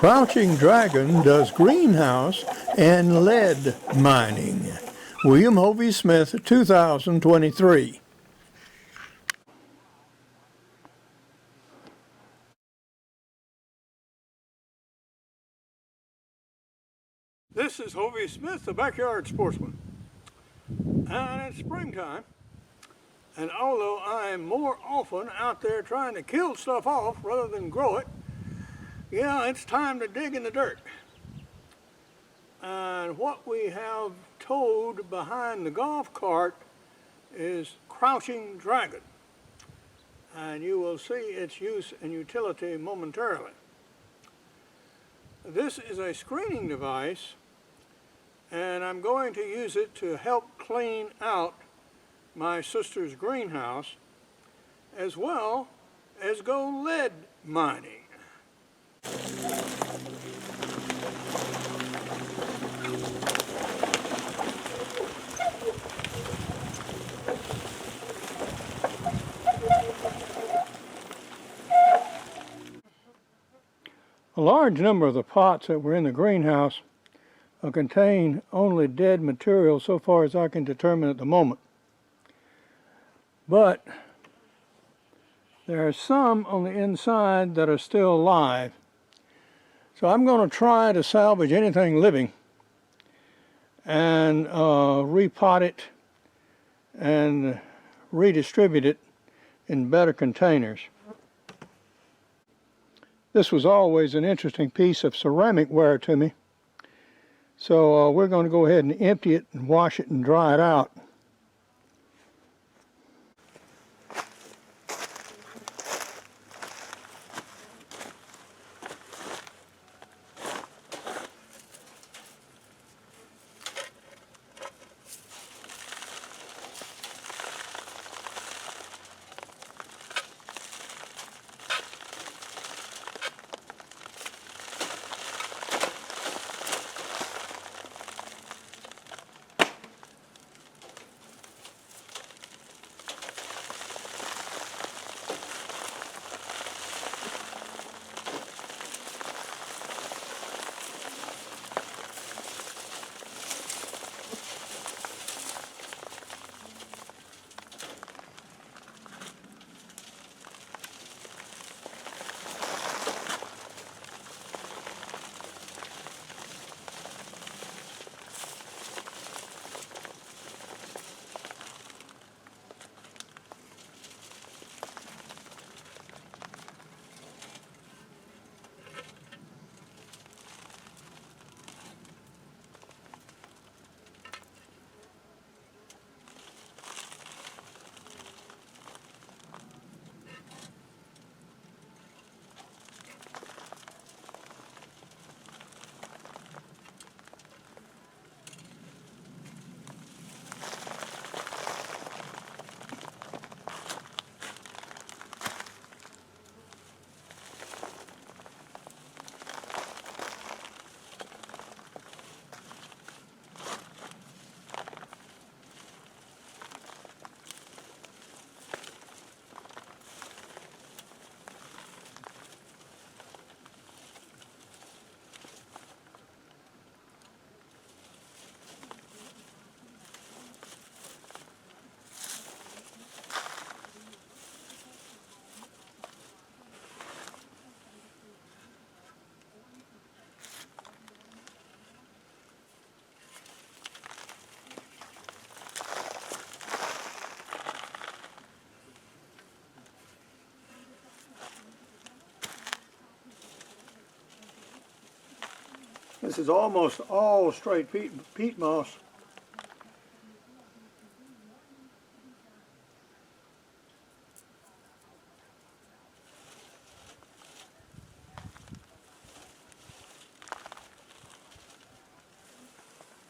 Crouching Dragon does greenhouse and lead mining. William Hovey Smith, 2023. This is Hovey Smith, the backyard sportsman. And it's springtime. And although I'm more often out there trying to kill stuff off rather than grow it, yeah, it's time to dig in the dirt. And what we have towed behind the golf cart is Crouching Dragon. And you will see its use and utility momentarily. This is a screening device, and I'm going to use it to help clean out my sister's greenhouse, as well as go lead mining. A large number of the pots that were in the greenhouse contain only dead material so far as I can determine at the moment. But there are some on the inside that are still alive. So I'm going to try to salvage anything living and repot it and redistribute it in better containers. This was always an interesting piece of ceramic ware to me. So we're going to go ahead and empty it and wash it and dry it out. This is almost all straight peat moss.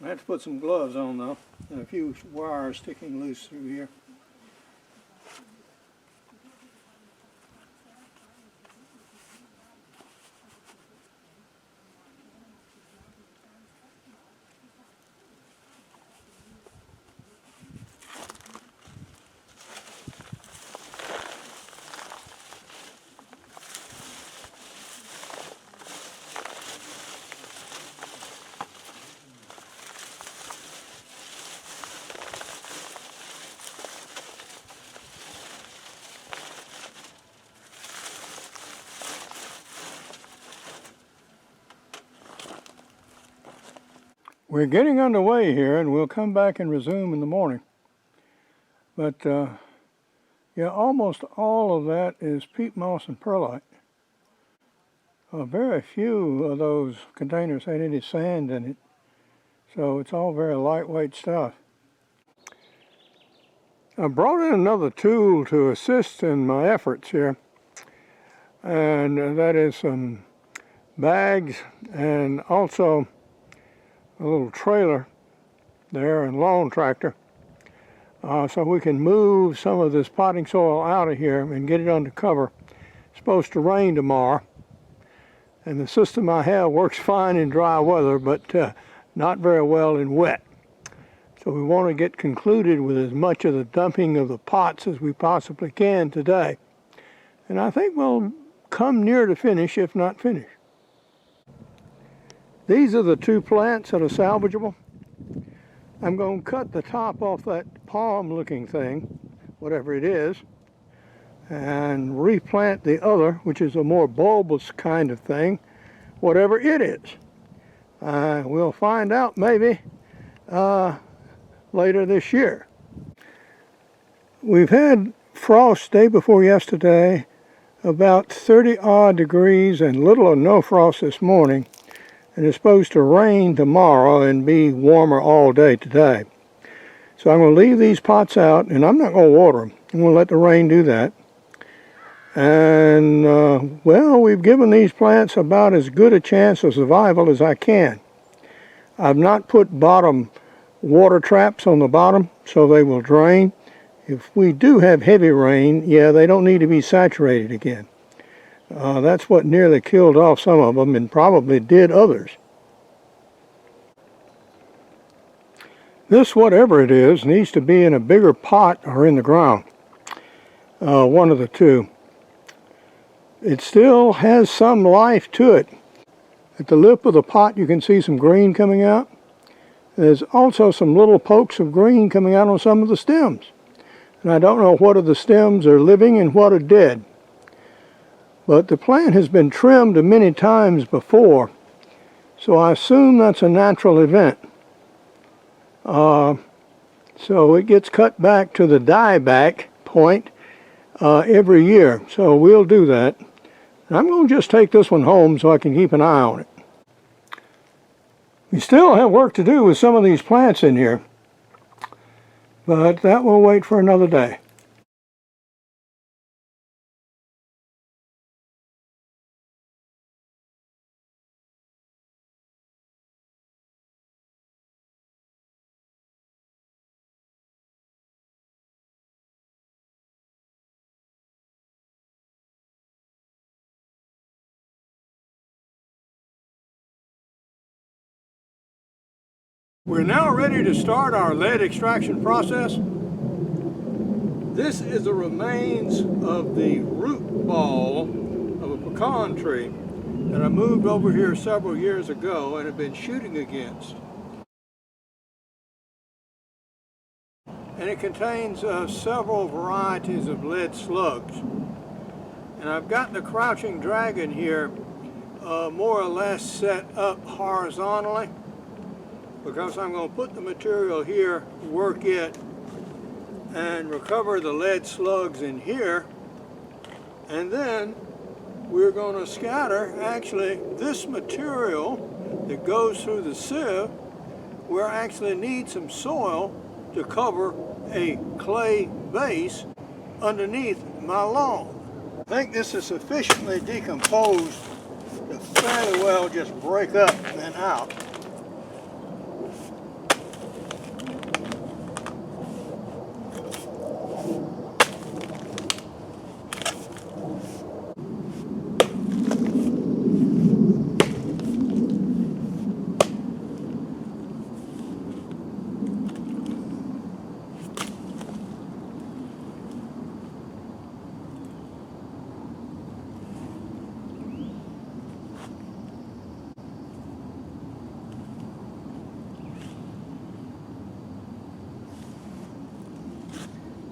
I have to put some gloves on though, and a few wires sticking loose through here. We're getting underway here, and we'll come back and resume in the morning. But yeah, almost all of that is peat moss and perlite. Very few of those containers had any sand in it, so it's all very lightweight stuff. I brought in another tool to assist in my efforts here, and that is some bags and also a little trailer there and lawn tractor, so we can move some of this potting soil out of here and get it under cover. It's supposed to rain tomorrow, and the system I have works fine in dry weather, but not very well in wet. So we want to get concluded with as much of the dumping of the pots as we possibly can today. And I think we'll come near to finish, if not finish. These are the two plants that are salvageable. I'm going to cut the top off that palm-looking thing, whatever it is, and replant the other, which is a more bulbous kind of thing, whatever it is. We'll find out maybe later this year. We've had frost day before yesterday, about 30-odd degrees, and little or no frost this morning. And it's supposed to rain tomorrow and be warmer all day today. So I'm going to leave these pots out, and I'm not going to water them. I'm going to let the rain do that. And, well, we've given these plants about as good a chance of survival as I can. I've not put bottom water traps on the bottom, so they will drain. If we do have heavy rain, yeah, they don't need to be saturated again. That's what nearly killed off some of them and probably did others. This, whatever it is, needs to be in a bigger pot or in the ground. One of the two. It still has some life to it. At the lip of the pot you can see some green coming out. There's also some little pokes of green coming out on some of the stems. And I don't know what of the stems are living and what are dead. But the plant has been trimmed many times before, so I assume that's a natural event. So it gets cut back to the dieback point every year, so we'll do that. And I'm going to just take this one home so I can keep an eye on it. We still have work to do with some of these plants in here, but that will wait for another day. We're now ready to start our lead extraction process. This is the remains of the root ball of a pecan tree that I moved over here several years ago and have been shooting against. And it contains several varieties of lead slugs. And I've got the crouching dragon here more or less set up horizontally, because I'm going to put the material here, work it, and recover the lead slugs in here. And then we're going to scatter actually this material that goes through the sieve, where I actually need some soil to cover a clay base underneath my lawn. I think this is sufficiently decomposed to fairly well just break up and out.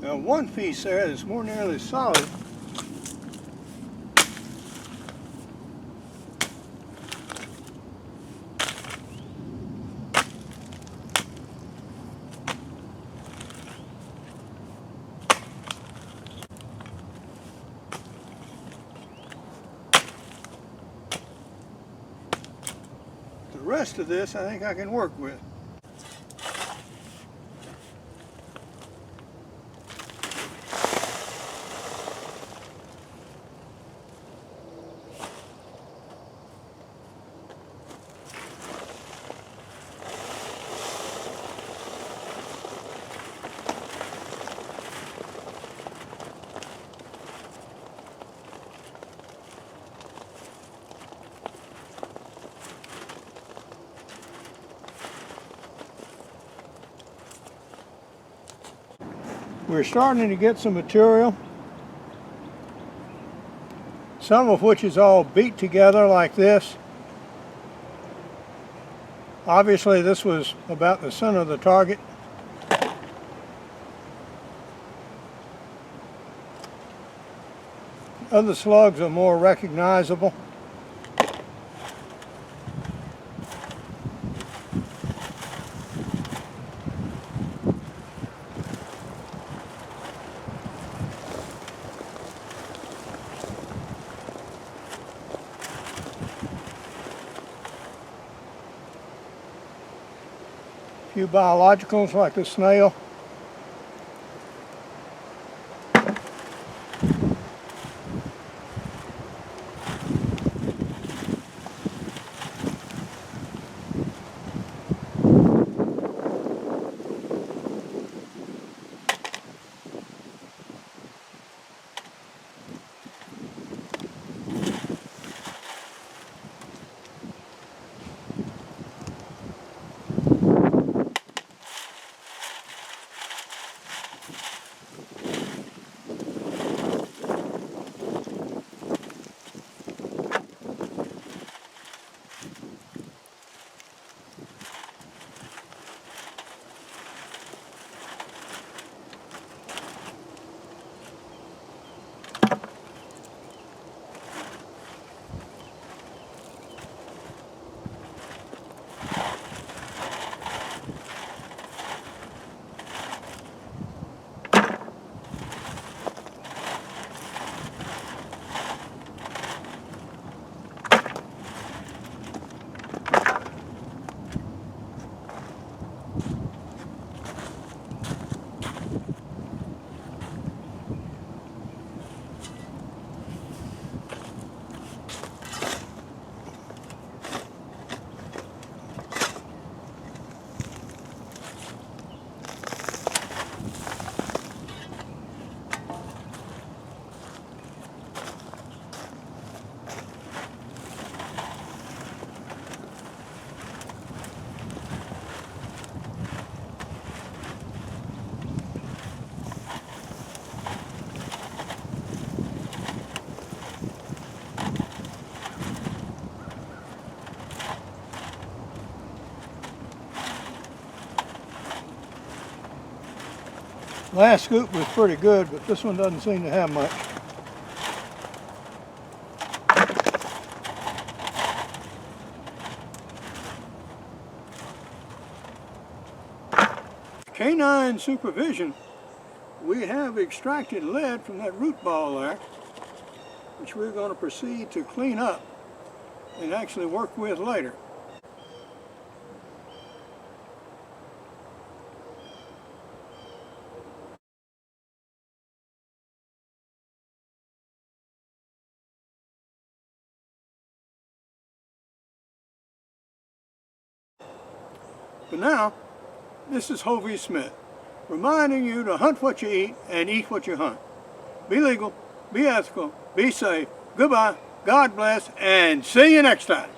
Now one piece there that's more nearly solid The rest of this I think I can work with. We're starting to get some material, some of which is all beat together like this. Obviously this was about the center of the target. Other slugs are more recognizable. Few biologicals like the snail. Last scoop was pretty good, but this one doesn't seem to have much. Canine supervision, we have extracted lead from that root ball there, which we're going to proceed to clean up and actually work with later. But now, this is Hovey Smith, reminding you to hunt what you eat and eat what you hunt. Be legal, be ethical, be safe. Goodbye, God bless, and see you next time.